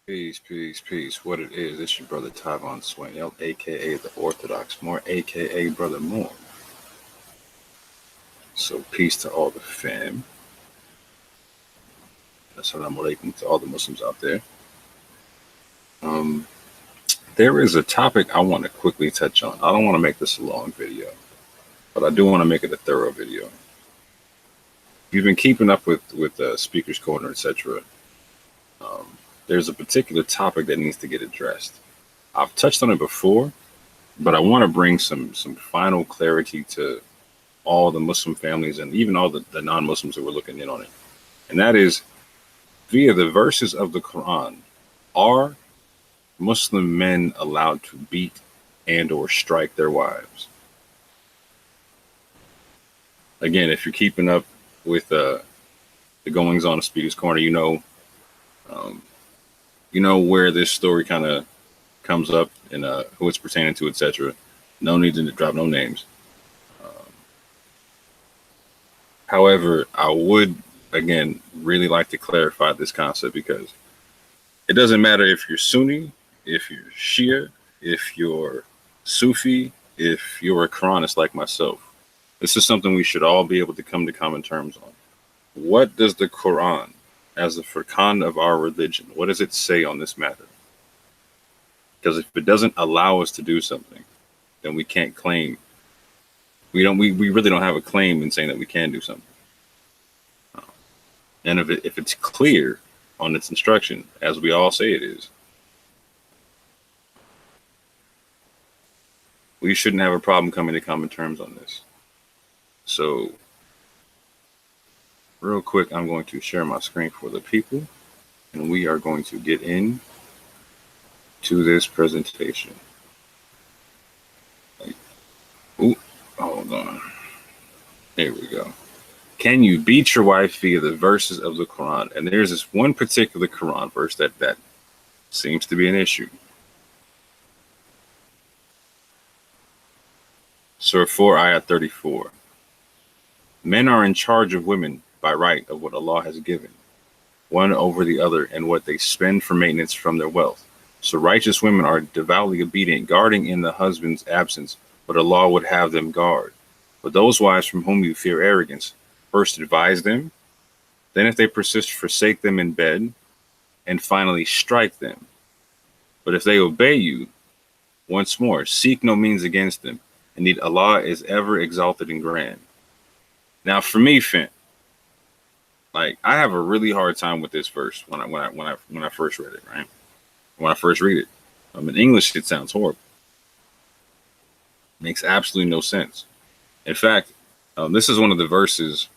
Peace, peace, peace. What it is, it's your brother Tyvon Swain, aka the Orthodox Moor, aka Brother Moore. So peace to all the fam. Assalamu alaikum to all the Muslims out there. Um, there is a topic I want to quickly touch on. I don't want to make this a long video, but I do want to make it a thorough video. If you've been keeping up with Speaker's Corner, etc., there's a particular topic that needs to get addressed. I've touched on it before, but I want to bring some final clarity to all the Muslim families and even all the non-Muslims who were looking in on it. And that is via the verses of the Quran, are Muslim men allowed to beat and or strike their wives? Again, if you're keeping up with the goings on of Speaker's Corner, you know where this story kind of comes up and who it's pertaining to, etc. No need to drop no names. However, I would, again, really like to clarify this concept because it doesn't matter if you're Sunni, if you're Shia, if you're Sufi, if you're a Quranist like myself. This is something we should all be able to come to common terms on. What does the Quran, as the Furqan of our religion, what does it say on this matter? Because if it doesn't allow us to do something, then we can't claim. We really don't have a claim in saying that we can do something. And if it's clear on its instruction, as we all say it is, we shouldn't have a problem coming to common terms on this. So, real quick, I'm going to share my screen for the people, and we are going to get in to this presentation. Ooh, hold on. There we go. Can you beat your wife via the verses of the Quran? And there's this one particular Quran verse that seems to be an issue. Surah 4, ayat 34. Men are in charge of women by right of what Allah has given, one over the other, and what they spend for maintenance from their wealth. So righteous women are devoutly obedient, guarding in the husband's absence what Allah would have them guard. But those wives from whom you fear arrogance, first advise them, then if they persist, forsake them in bed, and finally strike them. But if they obey you, once more, seek no means against them. Indeed, Allah is ever exalted and grand. Now, for me, Finn, like, I have a really hard time with this verse when I first read it, right? When I first read it, in English, it sounds horrible. Makes absolutely no sense. In fact, this is one of the verses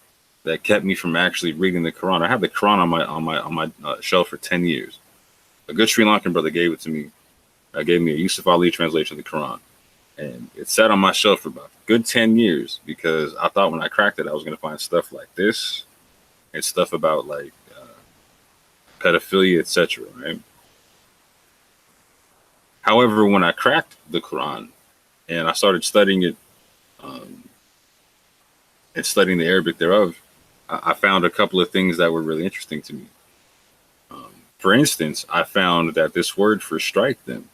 that kept me from actually reading the Quran. I had the Quran on my shelf for 10 years. A good Sri Lankan brother gave it to me. Gave me a Yusuf Ali translation of the Quran. And it sat on my shelf for about a good 10 years because I thought when I cracked it, I was going to find stuff like this and stuff about like pedophilia, etc. Right? However, when I cracked the Quran and I started studying it and studying the Arabic thereof, I found a couple of things that were really interesting to me. For instance, I found that this word for strike them,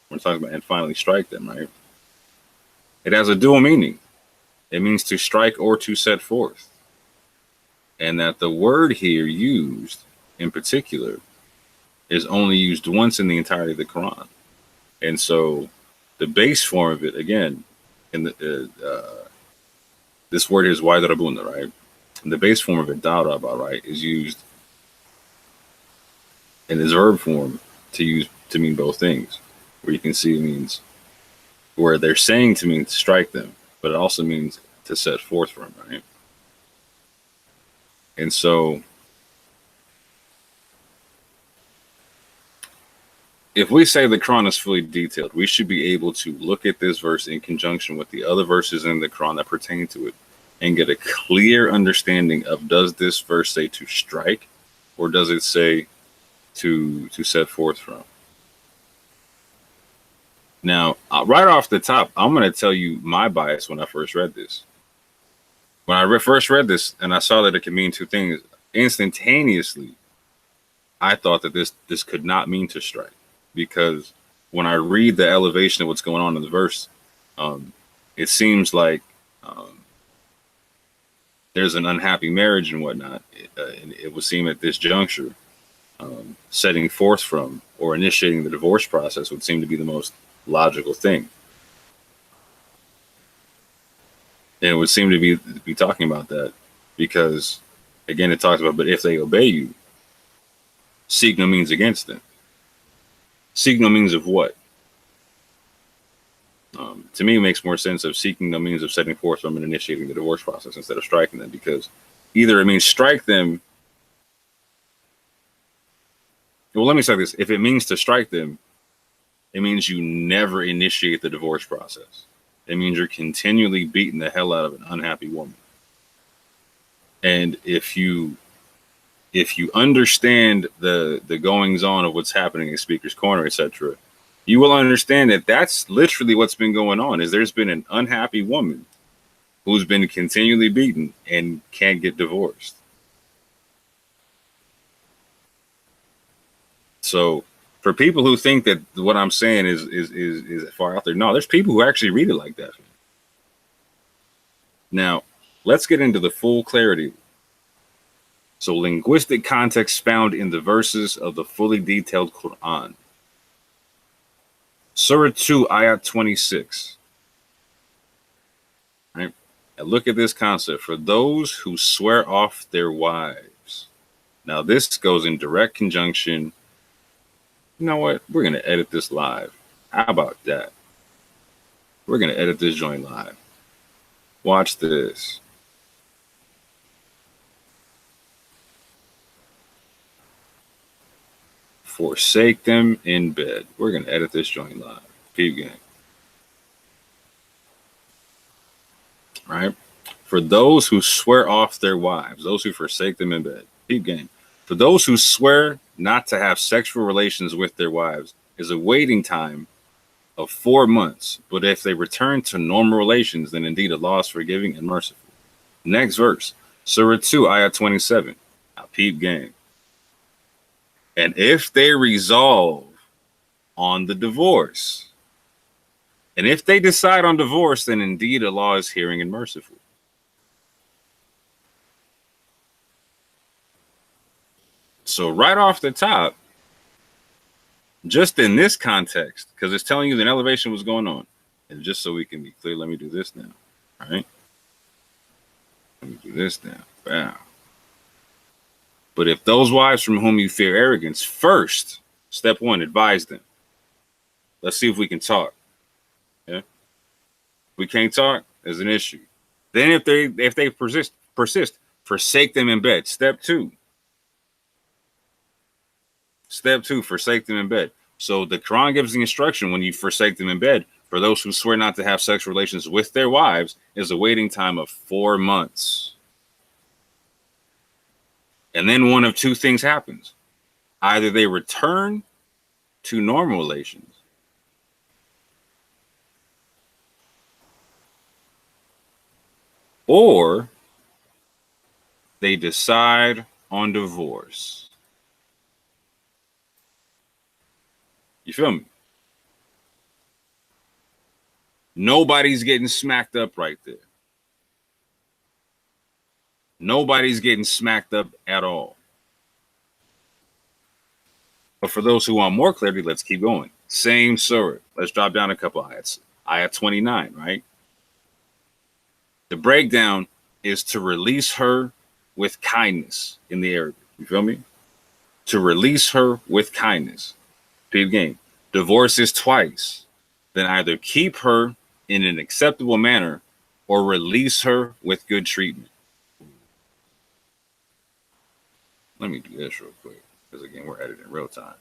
we're talking about and finally strike them, right? It has a dual meaning. It means to strike or to set forth. And that the word here used in particular is only used once in the entirety of the Quran. And so the base form of it, again, in this word is waidarabuna, right? And the base form of it, daraba, right, is used in its verb form to mean both things. Where you can see it means where they're saying to mean to strike them, but it also means to set forth from, right? And so if we say the Quran is fully detailed, we should be able to look at this verse in conjunction with the other verses in the Quran that pertain to it and get a clear understanding of, does this verse say to strike or does it say to set forth from? Now, right off the top, I'm going to tell you my bias when I first read this. When I first read this and I saw that it could mean two things, instantaneously, I thought that this could not mean to strike, because when I read the elevation of what's going on in the verse, it seems like there's an unhappy marriage and whatnot. And it would seem at this juncture, setting forth from or initiating the divorce process would seem to be the most logical thing. And it would seem to be talking about that because, again, it talks about, but if they obey you, seek no means against them. Seek no means of what? To me, it makes more sense of seeking the means of setting forth from and initiating the divorce process instead of striking them, because either it means strike them. Well, let me say this. If it means to strike them, it means you never initiate the divorce process. It means you're continually beating the hell out of an unhappy woman. And if you understand the goings on of what's happening in Speaker's Corner, etc., you will understand that that's literally what's been going on. Is there's been an unhappy woman who's been continually beaten and can't get divorced. So for people who think that what I'm saying is far out there, no, there's people who actually read it like that. Now, let's get into the full clarity. So linguistic context found in the verses of the fully detailed Quran. Surah 2, ayat 26. Right? And look at this concept. For those who swear off their wives. Now, this goes in direct conjunction. You know what? We're going to edit this live. How about that? We're going to edit this joint live. Watch this. Forsake them in bed. We're going to edit this joint live. Peep gang. Right? For those who swear off their wives, those who forsake them in bed. Peep gang. For those who swear not to have sexual relations with their wives is a waiting time of 4 months. But if they return to normal relations, then indeed Allah is forgiving and merciful. Next verse. Surah 2, ayah 27. Now peep gang. And if they resolve on the divorce, and if they decide on divorce, then indeed Allah is hearing and merciful. So right off the top, just in this context, because it's telling you that elevation was going on, and just so we can be clear, let me do this now. All right. Let me do this now. Wow. But if those wives from whom you fear arrogance, first, step one, advise them. Let's see if we can talk. Yeah. If we can't talk, there's an issue. Then if they persist, forsake them in bed. Step two, forsake them in bed. So the Quran gives the instruction when you forsake them in bed, for those who swear not to have sexual relations with their wives, is a waiting time of 4 months. And then one of two things happens. Either they return to normal relations, or they decide on divorce. You feel me? Nobody's getting smacked up right there. Nobody's getting smacked up at all. But for those who want more clarity, let's keep going. Same surah. Let's drop down a couple ayats. Ayat 29, right? The breakdown is to release her with kindness in the Arabic. You feel me? To release her with kindness. Peep game. Divorce is twice. Then either keep her in an acceptable manner or release her with good treatment. Let me do this real quick, because again, we're editing real time.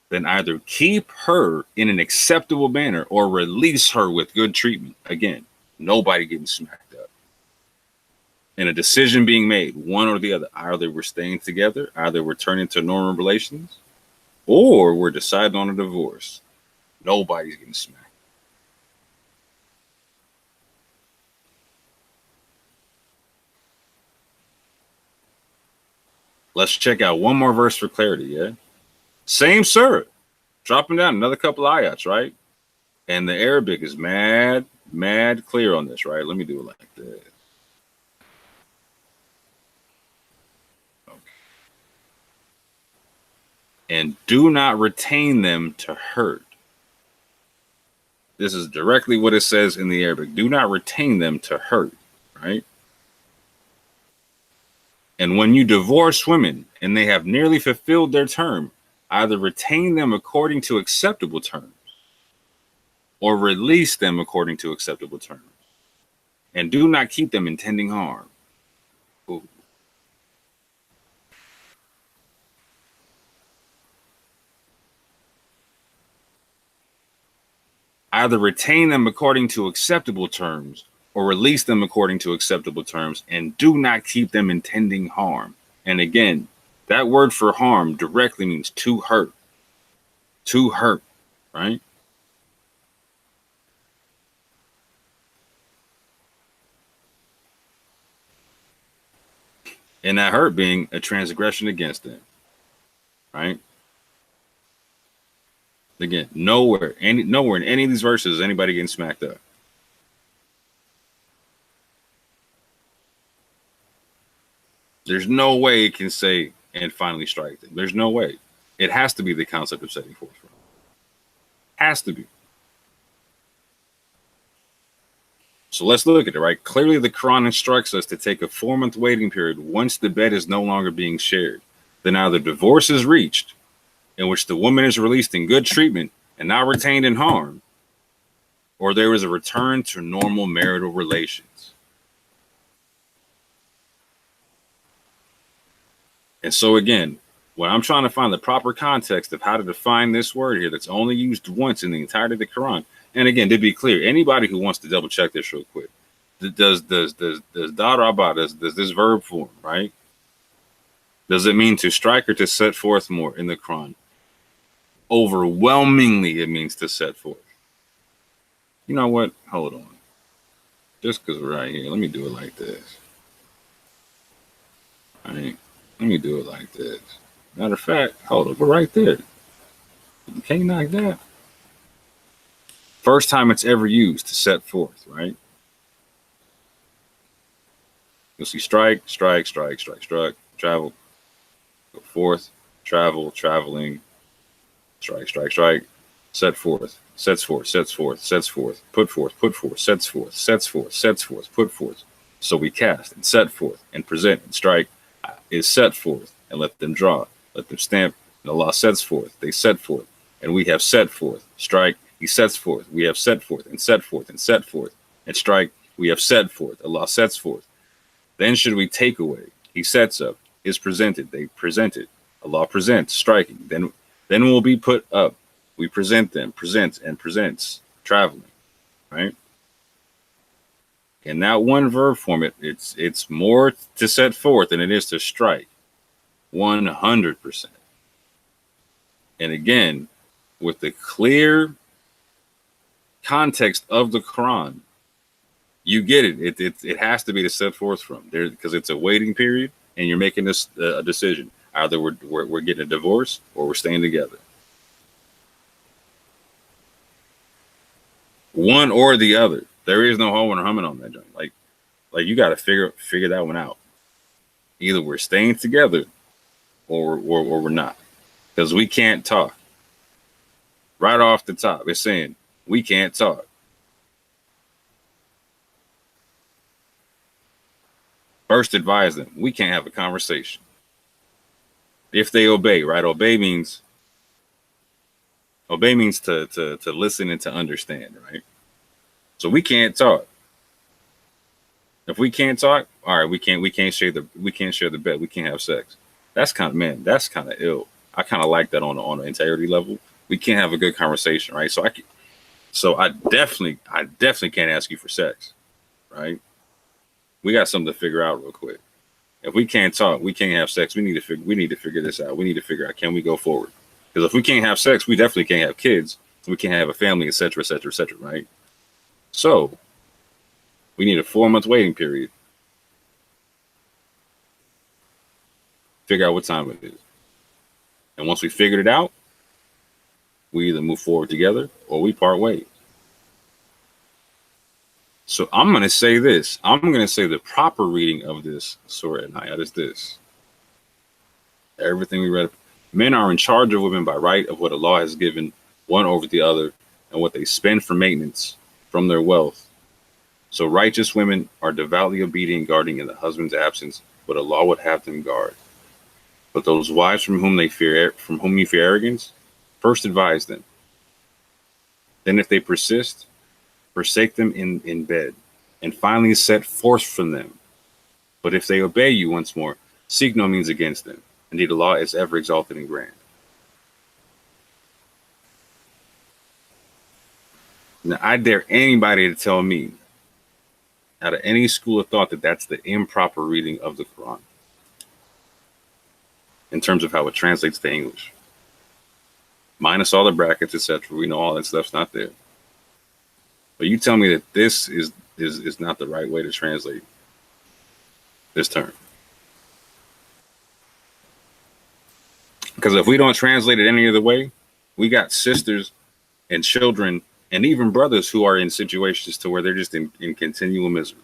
Then either keep her in an acceptable manner or release her with good treatment. Again, nobody getting smacked up. And a decision being made, one or the other. Either we're staying together, either we're turning to normal relations, or we're deciding on a divorce. Nobody's getting smacked. Let's check out one more verse for clarity, yeah? Same surah. Dropping down another couple ayats, right? And the Arabic is mad clear on this, right? Let me do it like this. Okay. And do not retain them to hurt. This is directly what it says in the Arabic. Do not retain them to hurt, right? And when you divorce women and they have nearly fulfilled their term, either retain them according to acceptable terms or release them according to acceptable terms. And do not keep them intending harm. Ooh. Either retain them according to acceptable terms or release them according to acceptable terms, and do not keep them intending harm. And again, that word for harm directly means to hurt. To hurt, right? And that hurt being a transgression against them, right? Again, nowhere in any of these verses is anybody getting smacked up. There's no way it can say and finally strike them. There's no way. It has to be the concept of setting forth. Has to be. So let's look at it, right? Clearly, the Quran instructs us to take a 4-month waiting period once the bed is no longer being shared. Then either divorce is reached, in which the woman is released in good treatment and not retained in harm, or there is a return to normal marital relations. And so again, when I'm trying to find the proper context of how to define this word here that's only used once in the entirety of the Quran, and again, to be clear, anybody who wants to double check this real quick, does daraba, does this verb form, right? Does it mean to strike or to set forth more in the Quran? Overwhelmingly, it means to set forth. You know what? Hold on. Just because we're right here, let me do it like this. All right. Let me do it like this. Matter of fact, hold on. We're right there. You can't knock that. First time it's ever used to set forth, right? You'll see strike, strike, strike, strike, struck, travel, go forth, travel, traveling, strike, strike, strike, set forth, sets forth, sets forth, sets forth, put forth, sets forth, sets forth, sets forth, put forth. So we cast and set forth and present and strike is set forth and let them draw, let them stamp, and Allah sets forth, they set forth, and we have set forth, strike, He sets forth, we have set forth, and set forth, and set forth, and strike, we have set forth, Allah sets forth. Then should we take away, He sets up, is presented, they presented, Allah presents, striking, then will be put up, we present them, presents and presents, traveling, right? In that one verb form, it's more to set forth than it is to strike, 100%. And again, with the clear context of the Quran, you get it. It has to be to set forth from there because it's a waiting period, and you're making this a decision. Either we're getting a divorce or we're staying together. One or the other. There is no hoeing or humming on that joint. Like you got to figure that one out. Either we're staying together or we're not, because we can't talk. Right off the top, it's saying we can't talk. First, advise them. We can't have a conversation. If they obey, right? Obey means to listen and to understand, right? So we can't talk. If we can't talk, all right, we can't share the bed. We can't have sex. That's kind of ill. I kind of like that on an integrity level. We can't have a good conversation, right? So I definitely can't ask you for sex, right? We got something to figure out real quick. If we can't talk, we can't have sex. We need to figure this out. We need to figure out, can we go forward? Because if we can't have sex, we definitely can't have kids. We can't have a family, etc., etc., etc., right? So we need a 4-month waiting period figure out what time it is. And once we figured it out, we either move forward together or we part ways. So I'm going to say this. I'm going to say the proper reading of this surah at night is this. Everything we read. Men are in charge of women by right of what Allah has given one over the other and what they spend for maintenance from their wealth. So righteous women are devoutly obedient, guarding in the husband's absence what Allah would have them guard. But those wives from whom you fear arrogance, first advise them. Then if they persist, forsake them in bed, and finally set forth from them. But if they obey you once more, seek no means against them. Indeed, Allah is ever exalted and grand. Now, I dare anybody to tell me, out of any school of thought, that that's the improper reading of the Quran in terms of how it translates to English. Minus all the brackets, etc. We know all that stuff's not there. But you tell me that this is not the right way to translate this term. Because if we don't translate it any other way, we got sisters and children and even brothers who are in situations to where they're just in continual misery.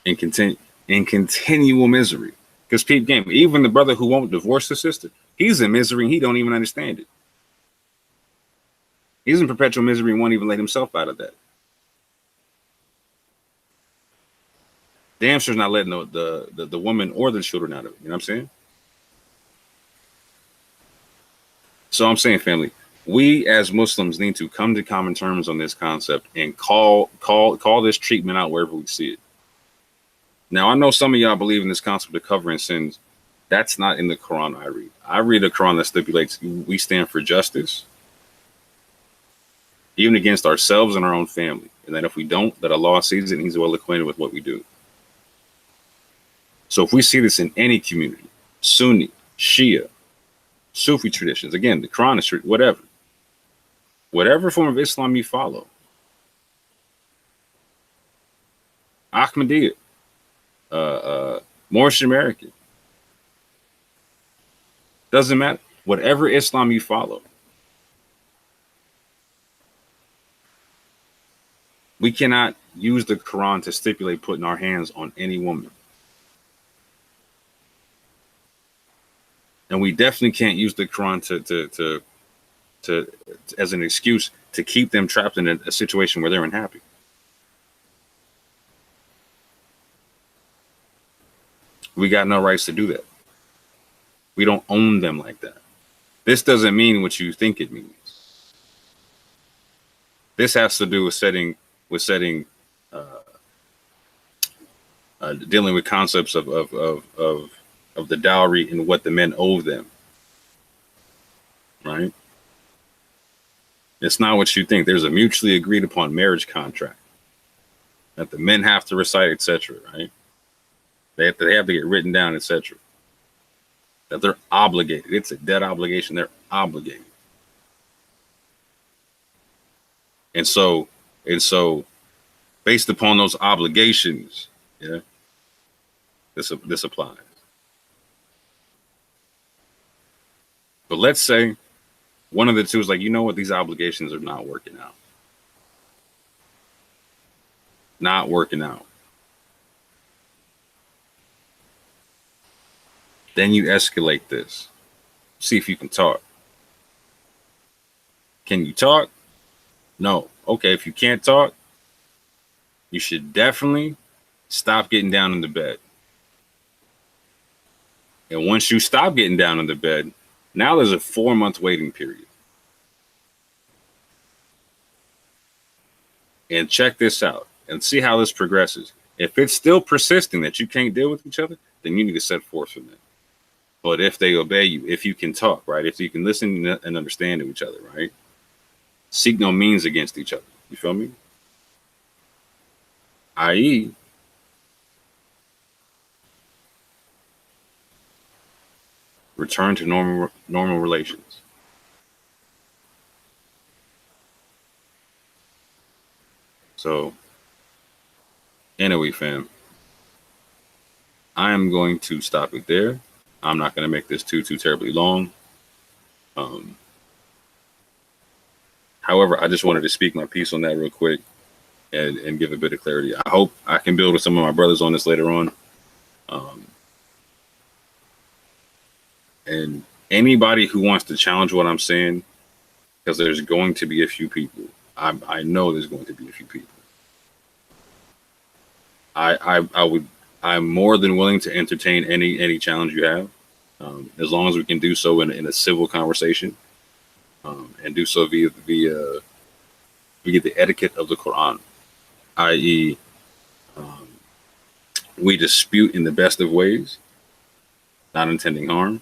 In continual misery. Because peep game, even the brother who won't divorce the sister, he's in misery and he don't even understand it. He's in perpetual misery and won't even let himself out of that. Damn sure's not letting the woman or the children out of it. You know what I'm saying? So I'm saying, family, we as Muslims need to come to common terms on this concept and call this treatment out wherever we see it. Now, I know some of y'all believe in this concept of covering sins. That's not in the Quran I read. I read a Quran that stipulates we stand for justice, even against ourselves and our own family. And that if we don't, that Allah sees it and he's well acquainted with what we do. So if we see this in any community, Sunni, Shia, Sufi traditions, again, the Quran is whatever form of Islam you follow, Ahmadiyya, Moorish American, doesn't matter. Whatever Islam you follow, we cannot use the Quran to stipulate putting our hands on any woman. And we definitely can't use the Quran to as an excuse to keep them trapped in a situation where they're unhappy. We got no rights to do that. We don't own them like that. This doesn't mean what you think it means. This has to do with dealing with concepts of the dowry and what the men owe them. Right? It's not what you think. There's a mutually agreed upon marriage contract that the men have to recite, etc. Right? They have to get written down, etc. That they're obligated. It's a debt obligation. They're obligated. And so, based upon those obligations, yeah, this applies. But let's say one of the two is like, you know what, these obligations are not working out. Not working out. Then you escalate this. See if you can talk. Can you talk? No. Okay, if you can't talk, you should definitely stop getting down in the bed. And once you stop getting down in the bed, now there's a 4-month waiting period. And check this out and see how this progresses. If it's still persisting that you can't deal with each other, then you need to set forth from that. But if they obey you, if you can talk, right? If you can listen and understand to each other, right? Seek no means against each other. You feel me? I.e., return to normal relations. So, anyway, fam, I am going to stop it there. I'm not going to make this too terribly long. However, I just wanted to speak my piece on that real quick and give a bit of clarity. I hope I can build with some of my brothers on this later on. And anybody who wants to challenge what I'm saying, because there's going to be a few people. I know there's going to be a few people. I'm more than willing to entertain any challenge you have, as long as we can do so in a civil conversation, and do so via the etiquette of the Quran, i.e., we dispute in the best of ways, not intending harm.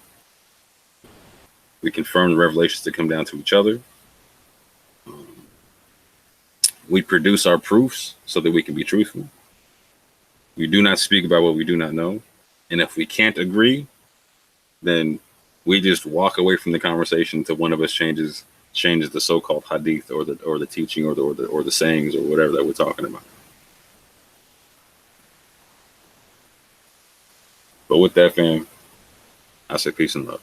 We confirm the revelations that come down to each other. We produce our proofs so that we can be truthful. We do not speak about what we do not know. And if we can't agree, then we just walk away from the conversation until one of us changes the so-called hadith or the teaching or the sayings or whatever that we're talking about. But with that, fam, I say peace and love.